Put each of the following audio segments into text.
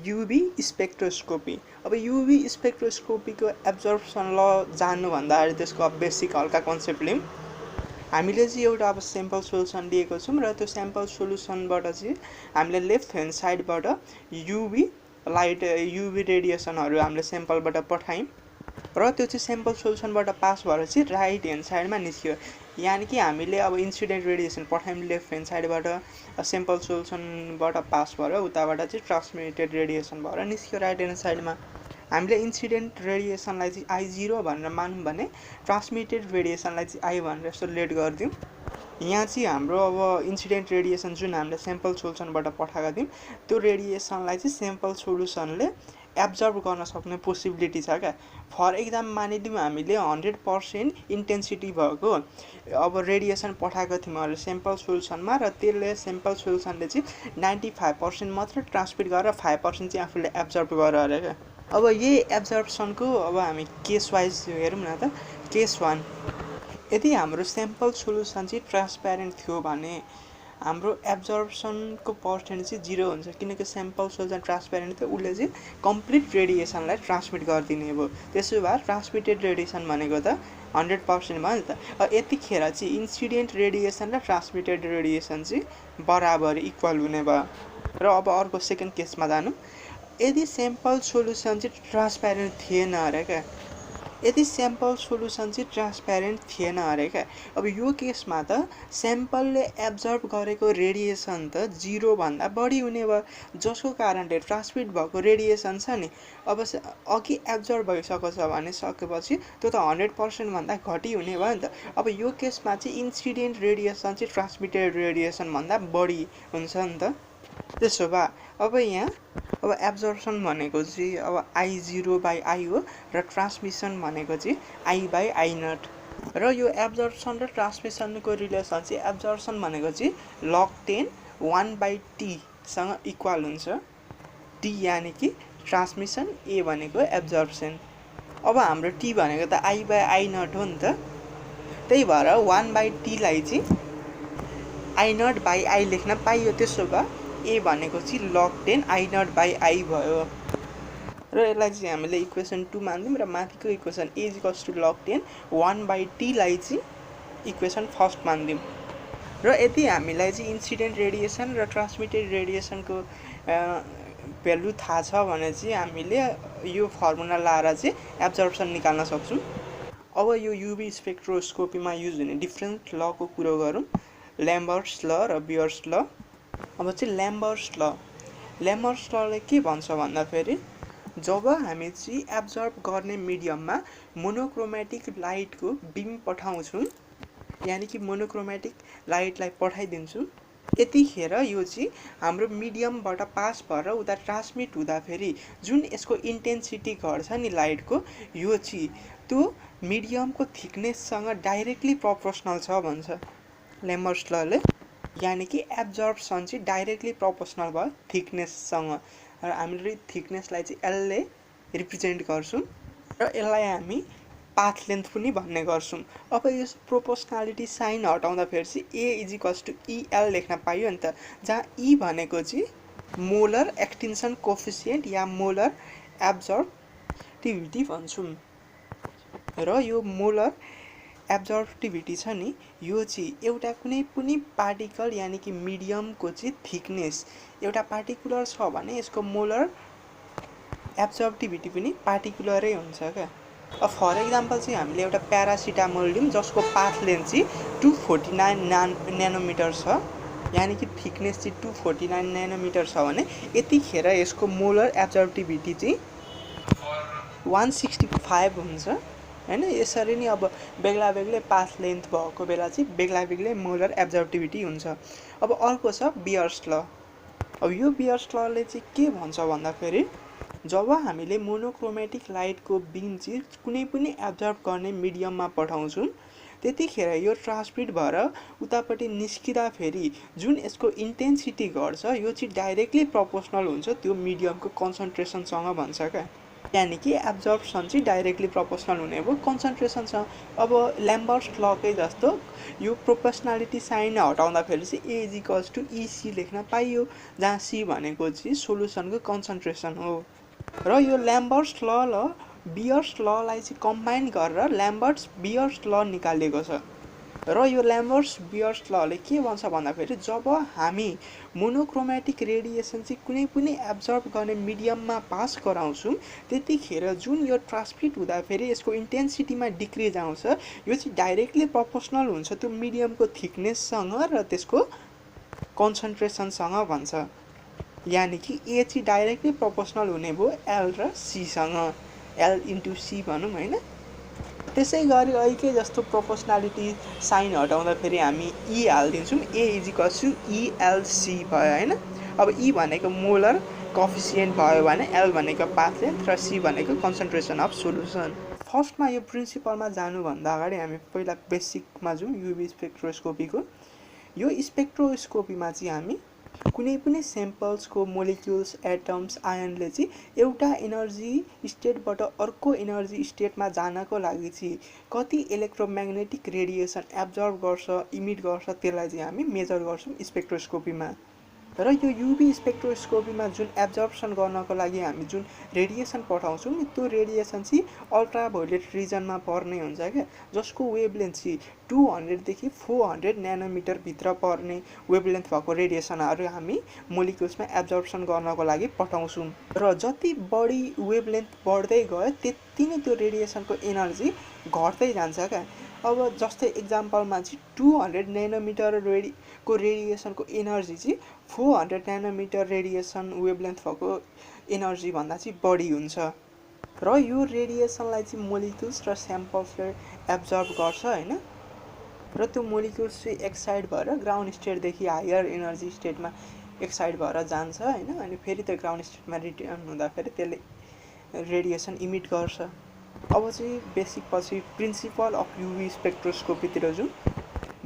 UV spectroscopy. अब UV स्पेक्ट्रोस्कोपीको absorption ल जान्नुभन्दा अगाडि त्यसको बेसिक हल्का कन्सेप्ट लिउँ। हामीले चाहिँ एउटा अब स्याम्पल सोल्युसन लिएको छौँ र त्यो स्याम्पल सोल्युसनबाट चाहिँ हामीले लेफ्ट ह्यान्ड साइडबाट युभी लाइट युभी रेडिएसनहरू हामीले स्याम्पलबाट पठायौँ र त्यो चाहिँ स्याम्पल सोल्युसनबाट पास भएर चाहिँ राइट ह्यान्ड साइडमा निस्क्यो। यानि कि हामीले अब इन्सिडेन्ट रेडिएसन पठायौँ लेफ्ट ह्यान्ड साइडबाट, स्याम्पल सोल्युसनबाट पास भएर उताबाट चाहिँ ट्रान्समिटेड रेडिएसन भएर निस्क्यो राइट ह्यान्ड साइडमा। हामीले इन्सिडेन्ट रेडिएसनलाई चाहिँ I0 भनेर मानौँ भने ट्रान्समिटेड रेडिएसनलाई चाहिँ I भनेर यसो लेट गरिदिउँ। यहाँ चाहिँ हाम्रो अब इन्सिडेन्ट रेडिएसन जुन हामीले स्याम्पल सोल्युसनबाट पठाएको थियौँ त्यो रेडिएसनलाई चाहिँ स्याम्पल सोल्युसनले एब्जर्भ गर्न सक्ने पोसिबिलिटी छ क्या। फर एक्जाम्पल मानिलिउँ हामीले 100% इन्टेन्सिटी भएको अब रेडिएसन पठाएको थियौँ अरे स्याम्पल सोल्युसनमा र त्यसले स्याम्पल सोल्युसनले चाहिँ 95% मात्र ट्रान्समिट गरेर 5% चाहिँ आफूले एब्जर्भ गरेर अरे क्या। अब यही एब्जर्प्सनको अब हामी केस वाइज हेरौँ न त। केस 1, यदि हाम्रो स्याम्पल सोल्युसन चाहिँ ट्रान्सप्यारेन्ट थियो भने हाम्रो एब्जर्प्सनको पर्सेन्ट चाहिँ 0 हुन्छ, किनकि स्याम्पल सोल्युसन ट्रान्सप्यारेन्ट थियो उसले चाहिँ कम्प्लिट रेडिएसनलाई ट्रान्समिट गरिदिने भयो। त्यसो भए ट्रान्समिटेड रेडिएसन भनेको त 100% भयो नि त। यतिखेर चाहिँ इन्सिडेन्ट रेडिएसन र ट्रान्समिटेड रेडिएसन चाहिँ बराबर इक्वल हुने भयो। र अब अर्को सेकेन्ड केसमा जानु। यदि स्याम्पल सोल्युसन चाहिँ ट्रान्सप्यारेन्ट थिएन अरे क्या, यदि स्याम्पल सोल्युसन चाहिँ ट्रान्सप्यारेन्ट थिएन अरे क्या। अब यो केसमा त स्याम्पलले एब्जर्भ गरेको रेडिएसन त 0 भन्दा बढी हुने भयो, जसको कारणले ट्रान्समिट भएको रेडिएसन छ नि अब अघि एब्जर्भ भइसकेको छ भने सकेपछि त्यो त 100% भन्दा घटी हुने भयो नि त। अब यो केसमा चाहिँ इन्सिडेन्ट रेडिएसन चाहिँ ट्रान्समिटेड रेडिएसन भन्दा बढी हुन्छ नि त। त्यसो भए अब यहाँ अब एब्जर्प्सन भनेको चाहिँ अब I0/I हो र ट्रान्समिसन भनेको चाहिँ I/I0। र यो एब्जर्प्सन र ट्रान्समिसनको रिलेसन चाहिँ एब्जर्प्सन भनेको चाहिँ log 10 1/T सँग इक्वल हुन्छ। T यानि कि ट्रान्समिसन, A भनेको एब्जर्प्सन। अब हाम्रो T भनेको त I/I0 हो नि त, त्यही भएर 1/T लाई चाहिँ I0/I लेख्न पाइयो। त्यसो भए A भनेको चाहिँ log 10 I0/I भयो र यसलाई चाहिँ हामीले इक्वेसन 2 मान्दियौँ र माथिको इक्वेसन A = log 10 1/T लाई चाहिँ इक्वेसन 1 मान्दियौँ। र यदि हामीलाई चाहिँ इन्सिडेन्ट रेडिएसन र ट्रान्समिटेड रेडिएसनको भ्यालु थाहा छ भने चाहिँ हामीले यो फर्मुला लाएर चाहिँ एब्जर्प्सन निकाल्न सक्छौँ। अब यो युभी स्पेक्ट्रोस्कोपीमा युज हुने डिफ्रेन्ट लको कुरो गरौँ, ल्याम्बर्ट्स ल र बियर्स ल। अब चाहिँ ल्याम्बर्ट्स लले के भन्छ भन्दाखेरि जब हामी चाहिँ एब्जर्भ गर्ने मिडियममा मोनोक्रोमेटिक लाइटको बिम पठाउँछौँ, यानि कि मोनोक्रोमेटिक लाइटलाई पठाइदिन्छौँ, यतिखेर यो चाहिँ हाम्रो मिडियमबाट पास भएर उता ट्रान्समिट हुँदाखेरि जुन यसको इन्टेन्सिटी घट्छ नि लाइटको, यो चाहिँ त्यो मिडियमको थिकनेससँग डाइरेक्टली प्रोपोर्सनल छ भन्छ ल्याम्बर्ट्स लले। यानि कि एब्जर्प्सन चाहिँ डाइरेक्टली प्रोपोर्सनल भयो थिकनेससँग र हामीले थिकनेसलाई चाहिँ L ले रिप्रेजेन्ट गर्छौँ र यसलाई हामी पाथ लेन्थ पनि भन्ने गर्छौँ। अब यस प्रोपोर्सनालिटी साइन हटाउँदाखेरि चाहिँ A = EL लेख्न पाइयो नि त, जहाँ E भनेको चाहिँ मोलर एक्सटिन्सन कोफिसिएन्ट या मोलर एब्जर्प्टिभिटी भन्छौँ। र यो मोलर एब्जर्प्टिभिटी छ नि यो चाहिँ एउटा कुनै पनि पार्टिकल यानि कि मिडियमको चाहिँ थिकनेस एउटा पार्टिकुलर छ भने यसको मोलर एब्जर्प्टिभिटी पनि पार्टिकुलरै हुन्छ क्या। अब फर एक्जाम्पल चाहिँ हामीले एउटा प्यारासिटामोल लिउँ जसको पाथ लेन्थ चाहिँ 249 नैनोमिटर छ, यानि कि थिकनेस चाहिँ 249 नैनोमिटर छ भने यतिखेर यसको मोलर एब्जर्प्टिभिटी चाहिँ 165 हुन्छ हैन। यसरी नै अब बेग्ला बेग्लै पाथ लेन्थ भएको बेला चाहिँ बेग्ला बेग्लै मोलर एब्जर्प्टिभिटी हुन्छ। अब अर्को छ बियर्स ल। अब यो बियर्स लले चाहिँ के भन्छ भन्दाखेरि जब हामीले मोनोक्रोमेटिक लाइटको बिम चाहिँ कुनै पनि एब्जर्भ गर्ने मिडियममा पठाउँछौँ त्यतिखेर यो ट्रान्समिट भएर उतापट्टि निस्किँदाखेरि जुन यसको इन्टेन्सिटी घट्छ यो चाहिँ डाइरेक्टली प्रोपोर्सनल हुन्छ त्यो मिडियमको कन्सन्ट्रेसनसँग भन्छ क्या। यानि कि एब्जर्प्सन चाहिँ डाइरेक्टली प्रोपोर्सनल हुने भयो कन्सन्ट्रेसनसँग। अब ल्याम्बर्ट्स लकै जस्तो यो प्रोपोर्सनालिटी साइन हटाउँदाखेरि चाहिँ ए इज इक्वल्स टु इसी लेख्न पाइयो, जहाँ सी भनेको चाहिँ सोल्युसनको कन्सन्ट्रेसन हो। र यो ल्याम्बर्ट्स ल बियर्स ललाई चाहिँ कम्बाइन गरेर ल्याम्बर्ट्स बियर्स ल निकालिएको छ। र यो ल्याम्बर्ट्स बियर्स लले के भन्छ भन्दाखेरि जब हामी मोनोक्रोमेटिक रेडिएसन चाहिँ कुनै पनि एब्जर्ब गर्ने मिडियममा पास गराउँछौँ त्यतिखेर जुन यो ट्रान्समिट हुँदाखेरि यसको इन्टेन्सिटीमा डिक्रिज आउँछ, यो चाहिँ डाइरेक्टली प्रोपोर्सनल हुन्छ त्यो मिडियमको थिकनेससँग र त्यसको कन्सन्ट्रेसनसँग भन्छ। यानि कि ए चाहिँ डाइरेक्टली प्रोपोर्सनल हुने भयो एल र सीसँग, एल इन्टु सी भनौँ होइन। त्यसै गरी अहिले जस्तो प्रोपोर्सनालिटी साइन हटाउँदाखेरि हामी ई हालिदिन्छौँ, ए इज इक्वल्स टु इएलसी भयो होइन। अब ई भनेको मोलर कोफिसिएन्ट भयो भने एल भनेको पाथ लेन्थ र सी भनेको कन्सन्ट्रेसन अफ सोल्युसन। फर्स्टमा यो प्रिन्सिपलमा जानुभन्दा अगाडि हामी पहिला बेसिकमा जाउँ युभी स्पेक्ट्रोस्कोपीको। यो स्पेक्ट्रोस्कोपीमा चाहिँ हामी कुनै पनि सेम्पल्सको मोलिक्युल्स एटम्स आयनले चाहिँ एउटा एनर्जी स्टेटबाट अर्को एनर्जी स्टेटमा जानको लागि चाहिँ कति इलेक्ट्रोम्याग्नेटिक रेडिएसन एब्जर्ब गर्छ इमिट गर्छ त्यसलाई चाहिँ हामी मेजर गर्छौँ स्पेक्ट्रोस्कोपीमा। र यो युभी स्पेक्ट्रोस्कोपीमा जुन एब्जर्प्सन गर्नको लागि हामी जुन रेडिएसन पठाउँछौँ नि त्यो रेडिएसन चाहिँ अल्ट्राभायोलेट रिजनमा पर्ने हुन्छ क्या, जसको वेभलेन्थ चाहिँ 200 देखि 400 न्यानोमिटर भित्र पर्ने वेभलेन्थ भएको रेडिएसनहरू हामी मोलिक्युल्समा एब्जर्प्सन गर्नको लागि पठाउँछौँ। र जति बढी वेभलेन्थ बढ्दै गयो त्यति नै त्यो रेडिएसनको एनर्जी घट्दै जान्छ क्या। अब जस्तै इक्जाम्पलमा चाहिँ 200 न्यानोमिटर को रेडिएसनको एनर्जी चाहिँ 400 न्यानोमिटर रेडिएसन वेभलेन्थ भएको एनर्जी भन्दा चाहिँ बढी हुन्छ। र यो रेडिएसनलाई चाहिँ मोलिक्युल्स र स्याम्पल्सले एब्जर्ब गर्छ होइन। र त्यो मोलिक्युल्स चाहिँ एक्साइट भएर ग्राउन्ड स्टेटदेखि हायर एनर्जी स्टेटमा एक्साइट भएर जान्छ होइन। अनि फेरि त्यो ग्राउन्ड स्टेटमा रिटर्न हुँदाखेरि त्यसले रेडिएसन इमिट गर्छ। अब चाहिँ बेसिक पछि प्रिन्सिपल अफ युभी स्पेक्ट्रोस्कोपीतिर जाउँ।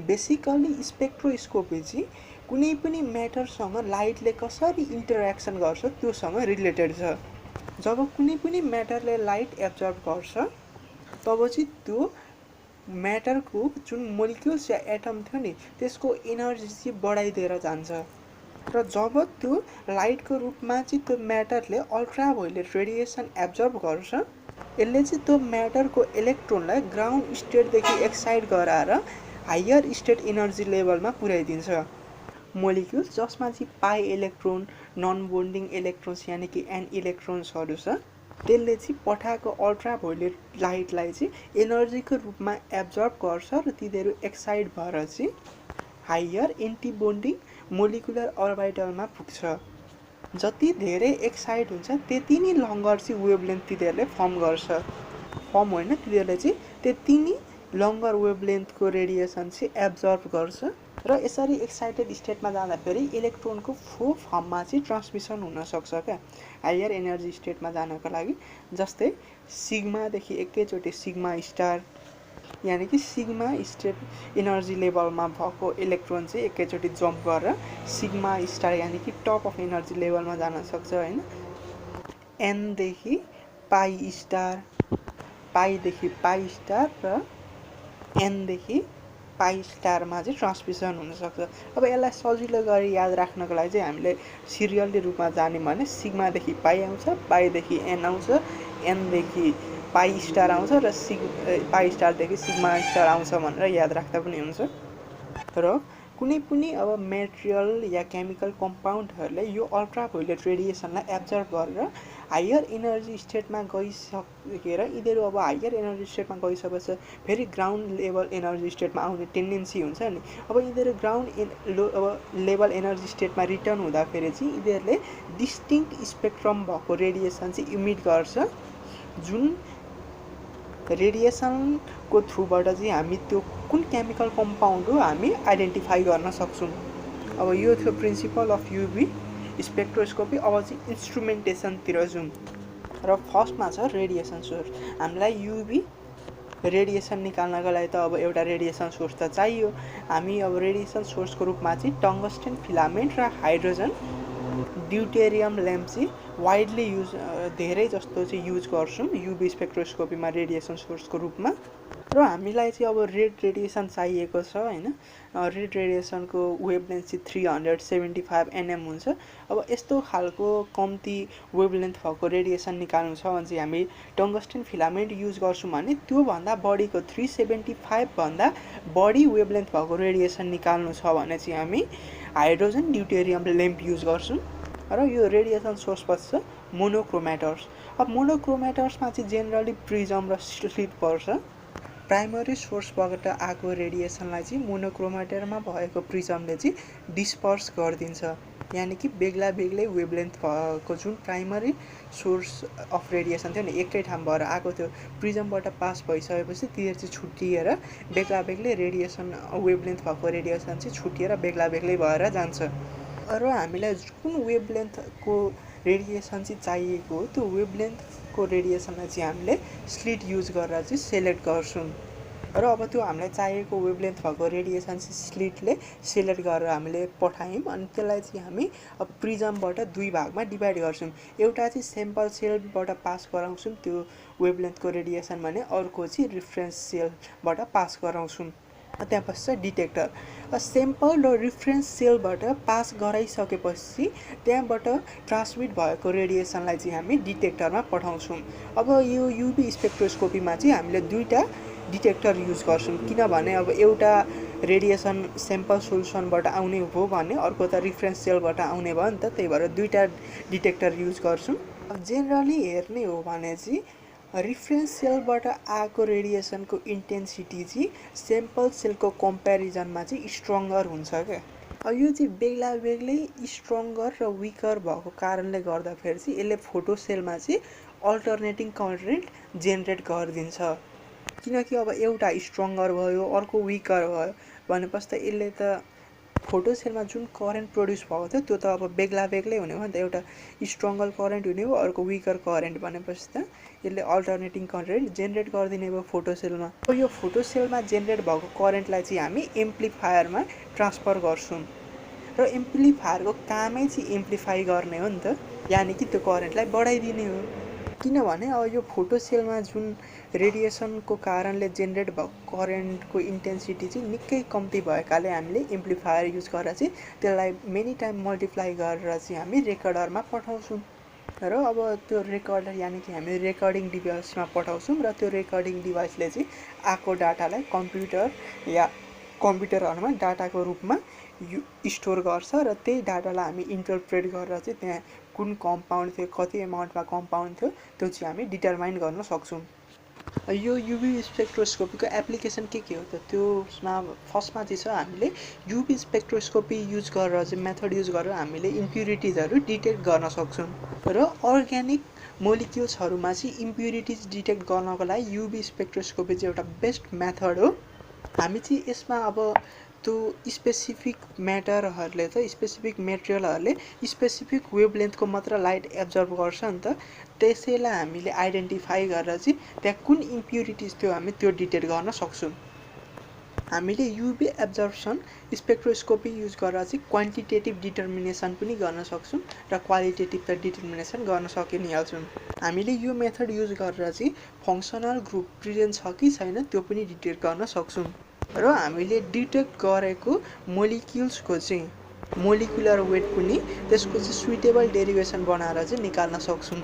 बेसिकली स्पेक्ट्रोस्कोपी चाहिँ कुनै पनि म्याटरसँग लाइटले कसरी इन्टरेक्सन गर्छ त्योसँग रिलेटेड छ। जब कुनै पनि म्याटरले लाइट एब्जर्ब गर्छ तब चाहिँ त्यो म्याटरको जुन मोलिक्युल्स या एटम थियो नि त्यसको एनर्जी चाहिँ बढाइदिएर जान्छ। र जब त्यो लाइटको रूपमा चाहिँ त्यो म्याटरले अल्ट्राभायोलेट रेडिएसन एब्जर्ब गर्छ यसले चाहिँ त्यो म्याटरको इलेक्ट्रोनलाई ग्राउन्ड स्टेटदेखि एक्साइट गराएर हायर स्टेट एनर्जी लेभलमा पुर्याइदिन्छ। मोलिक्युल्स जसमा चाहिँ पाई इलेक्ट्रोन नन बोन्डिङ इलेक्ट्रोन्स यानि कि एन इलेक्ट्रोन्सहरू छ त्यसले चाहिँ पठाएको अल्ट्राभायोलेट लाइटलाई चाहिँ एनर्जीको रूपमा एब्जर्ब गर्छ र तिनीहरू एक्साइट भएर चाहिँ हायर एन्टी बोन्डिङ मोलिकुलर अर्बिटलमा पुग्छ। जति धेरै एक्साइट हुन्छ त्यति नै लङ्गर चाहिँ वेभलेन्थ तिनीहरूले फर्म गर्छ, फर्म होइन तिनीहरूले चाहिँ त्यति नै लङ्गर वेभलेन्थको रेडिएसन चाहिँ एब्जर्ब गर्छ। र यसरी एक्साइटेड स्टेटमा जाँदाखेरि इलेक्ट्रोनको 4 फर्ममा चाहिँ ट्रान्समिसन हुनसक्छ क्या हायर एनर्जी स्टेटमा जानको लागि। जस्तै सिग्मादेखि एकैचोटि सिग्मा स्टार यानि कि सिग्मा स्टेट एनर्जी लेभलमा भएको इलेक्ट्रोन चाहिँ एकैचोटि जम्प गरेर सिग्मा स्टार यानि कि टप अफ एनर्जी लेभलमा जान सक्छ होइन। एनदेखि पाई स्टार, पाईदेखि पाई स्टार र एनदेखि पाई स्टारमा चाहिँ ट्रान्समिसन हुनसक्छ। अब यसलाई सजिलो गरी याद राख्नको लागि चाहिँ हामीले सिरियलले रूपमा जान्यौँ भने सिग्मादेखि पाई आउँछ, पाईदेखि एन आउँछ, एनदेखि पाई स्टार आउँछ र पाई स्टारदेखि सिग्मा स्टार आउँछ भनेर याद राख्दा पनि हुन्छ। र कुनै पनि अब मेटेरियल या केमिकल कम्पाउन्डहरूले यो अल्ट्राभायोलेट रेडिएसनलाई एब्जर्ब गरेर हायर एनर्जी स्टेटमा गइसकेर यिनीहरू अब हायर एनर्जी स्टेटमा गइसकेपछि फेरि ग्राउन्ड लेभल एनर्जी स्टेटमा आउने टेन्डेन्सी हुन्छ नि। अब यिनीहरू ग्राउन्ड लेभल एनर्जी स्टेटमा रिटर्न हुँदाखेरि चाहिँ यिनीहरूले डिस्टिङ्क्ट स्पेक्ट्रम भएको रेडिएसन चाहिँ इमिट गर्छ, जुन रेडिएसनको थ्रुबाट चाहिँ हामी त्यो कुन केमिकल कम्पाउन्ड हो हामी आइडेन्टिफाई गर्न सक्छौँ। अब यो थियो प्रिन्सिपल अफ युभी स्पेक्ट्रोस्कोपी। अब चाहिँ इन्स्ट्रुमेन्टेसनतिर जाउँ। र फर्स्टमा छ रेडिएसन सोर्स। हामीलाई युभी रेडिएसन निकाल्नको लागि त अब एउटा रेडिएसन सोर्स त चाहियो। हामी अब रेडिएसन सोर्सको रूपमा चाहिँ टङ्गस्टेन फिलामेन्ट र हाइड्रोजन ड्युटेरियम ल्याम्प चाहिँ वाइडली धेरै जस्तो चाहिँ युज गर्छौँ युभी स्पेक्ट्रोस्कोपीमा रेडिएसन सोर्सको रूपमा। र हामीलाई चाहिँ अब रेड रेडिएसन चाहिएको छ होइन। रेड रेडिएसनको वेभलेन्थ चाहिँ 375 nm हुन्छ। अब यस्तो खालको कम्ती वेभलेन्थ भएको रेडिएसन निकाल्नु छ भने चाहिँ हामी टङ्गस्टेन फिलामेन्ट युज गर्छौँ भने त्योभन्दा बढीको 375 भन्दा बढी वेभलेन्थ भएको रेडिएसन निकाल्नु छ भने चाहिँ हामी हाइड्रोजन ड्युटेरियम ल्याम्प युज गर्छौँ। र यो रेडिएसन सोर्स पर्छ मोनोक्रोमेटर्स। अब मोनोक्रोमेटर्समा चाहिँ जेनरली प्रिजम र स्लिट पर्छ। प्राइमरी सोर्सबाट आएको रेडिएसनलाई चाहिँ मोनोक्रोमेटरमा भएको प्रिजमले चाहिँ डिस्पर्स गरिदिन्छ, यानि कि बेग्ला बेग्लै वेभलेन्थ भएको जुन प्राइमरी सोर्स अफ रेडिएसन थियो नि एकै ठाउँ भएर आएको थियो प्रिजमबाट पास भइसकेपछि तिनीहरू चाहिँ छुट्टिएर बेग्ला बेग्लै रेडिएसन वेभलेन्थ भएको रेडिएसन चाहिँ छुट्टिएर बेग्ला बेग्लै भएर जान्छ। र हामीलाई कुन वेभलेन्थको रेडिएसन चाहिँ चाहिएको हो त्यो वेभलेन्थको रेडिएसनलाई चाहिँ हामीले स्लिट युज गरेर चाहिँ सेलेक्ट गर्छौँ। र अब त्यो हामीलाई चाहिएको वेभलेन्थ भएको रेडिएसन चाहिँ स्लिटले सेलेक्ट गरेर हामीले पठायौँ अनि त्यसलाई चाहिँ हामी अब प्रिजमबाट दुई भागमा डिभाइड गर्छौँ। एउटा चाहिँ सेम्पल सेलबाट पास गराउँछौँ त्यो वेभलेन्थको रेडिएसन भने अर्को चाहिँ रिफरेन्स सेलबाट पास गराउँछौँ। त्यहाँ पश्चात डिटेक्टर सेम्पल र रिफरेन्स सेलबाट पास गराइसकेपछि त्यहाँबाट ट्रान्समिट भएको रेडिएसनलाई चाहिँ हामी डिटेक्टरमा पठाउँछौँ। अब यो युभी स्पेक्ट्रोस्कोपीमा चाहिँ हामीले दुईवटा डिटेक्टर युज गर्छौँ किनभने अब एउटा रेडिएसन सेम्पल सोल्युसनबाट आउने हो भने अर्को त रिफरेन्स सेलबाट आउने भयो नि त, त्यही भएर दुईवटा डिटेक्टर युज गर्छौँ। अब जेनरली हेर्ने हो भने चाहिँ रिफरेन्स सेलबाट आएको रेडिएसनको इन्टेन्सिटी चाहिँ सेम्पल सेलको कम्पेरिजनमा चाहिँ स्ट्रङ्गर हुन्छ क्या। अब यो चाहिँ बेग्ला बेग्लै स्ट्रङ्गर र विकर भएको कारणले गर्दाखेरि चाहिँ यसले फोटो सेलमा चाहिँ अल्टरनेटिङ करेन्ट जेनेरेट गरिदिन्छ। किनकि अब एउटा स्ट्रङ्गर भयो अर्को विकर भयो भनेपछि त यसले त फोटो सेलमा जुन करेन्ट प्रड्युस भएको थियो त्यो त अब बेग्ला बेग्लै हुने हो नि त, एउटा स्ट्रङ्गर करेन्ट हुने हो अर्को विकर करेन्ट भनेपछि त यसले अल्टरनेटिङ करेन्ट जेनेरेट गरिदिने भयो फोटो सेलमा। अब यो फोटो सेलमा जेनेरेट भएको करेन्टलाई चाहिँ हामी एम्प्लिफायरमा ट्रान्सफर गर्छौँ र एम्प्लिफायरको कामै चाहिँ एम्प्लिफाई गर्ने हो नि त, यानि कि त्यो करेन्टलाई बढाइदिने हो। किनभने अब यो फोटो सेलमा जुन रेडिएसनको कारणले जेनेरेट भएको करेन्टको इन्टेन्सिटी चाहिँ निकै कम्ती भएकाले हामीले एम्प्लिफायर युज गरेर चाहिँ त्यसलाई मेनी टाइम मल्टिप्लाई गरेर चाहिँ हामी रेकर्डरमा पठाउँछौँ। र अब त्यो रेकर्डर यानि कि हामी रेकर्डिङ डिभाइसमा पठाउँछौँ र त्यो रेकर्डिङ डिभाइसले चाहिँ आएको डाटालाई कम्प्युटर या कम्प्युटरहरूमा डाटाको रूपमा स्टोर गर्छ र त्यही डाटालाई हामी इन्टरप्रेट गरेर चाहिँ त्यहाँ कुन कम्पाउन्ड थियो कति एमाउन्टमा कम्पाउन्ड थियो त्यो चाहिँ हामी डिटरमाइन गर्न सक्छौँ। यो युभी स्पेक्ट्रोस्कोपीको एप्लिकेसन के हो त त्यसमा फर्स्टमा चाहिँ छ हामीले युभी स्पेक्ट्रोस्कोपी युज गरेर चाहिँ मेथड युज गरेर हामीले इम्प्युरिटिजहरू डिटेक्ट गर्न सक्छौँ र अर्ग्यानिक मोलिक्युल्सहरूमा चाहिँ इम्प्युरिटिज डिटेक्ट गर्नको लागि युभी स्पेक्ट्रोस्कोपी चाहिँ एउटा बेस्ट मेथड हो। हामी चाहिँ यसमा अब त्यो स्पेसिफिक म्याटरहरूले त स्पेसिफिक मेटेरियलहरूले स्पेसिफिक वेभलेन्थको मात्र लाइट एब्जर्भ गर्छ नि त, त्यसैलाई हामीले आइडेन्टिफाई गरेर चाहिँ त्यहाँ कुन इम्प्युरिटिज थियो हामी त्यो डिटेक्ट गर्न सक्छौँ। हामीले युभी एब्जर्प्सन स्पेक्ट्रोस्कोपी युज गरेर चाहिँ क्वान्टिटेटिभ डिटर्मिनेसन पनि गर्न सक्छौँ र क्वालिटेटिभ त डिटर्मिनेसन गर्न सकि नै हाल्छौँ। हामीले यो मेथड युज गरेर चाहिँ फङ्सनल ग्रुप प्रेजेन्ट छ कि छैन त्यो पनि डिटेक्ट गर्न सक्छौँ र हामीले डिटेक्ट गरेको मोलिक्युल्सको चाहिँ मोलिकुलर वेट पनि त्यसको चाहिँ सुइटेबल डेरिभेसन बनाएर चाहिँ निकाल्न सक्छौँ।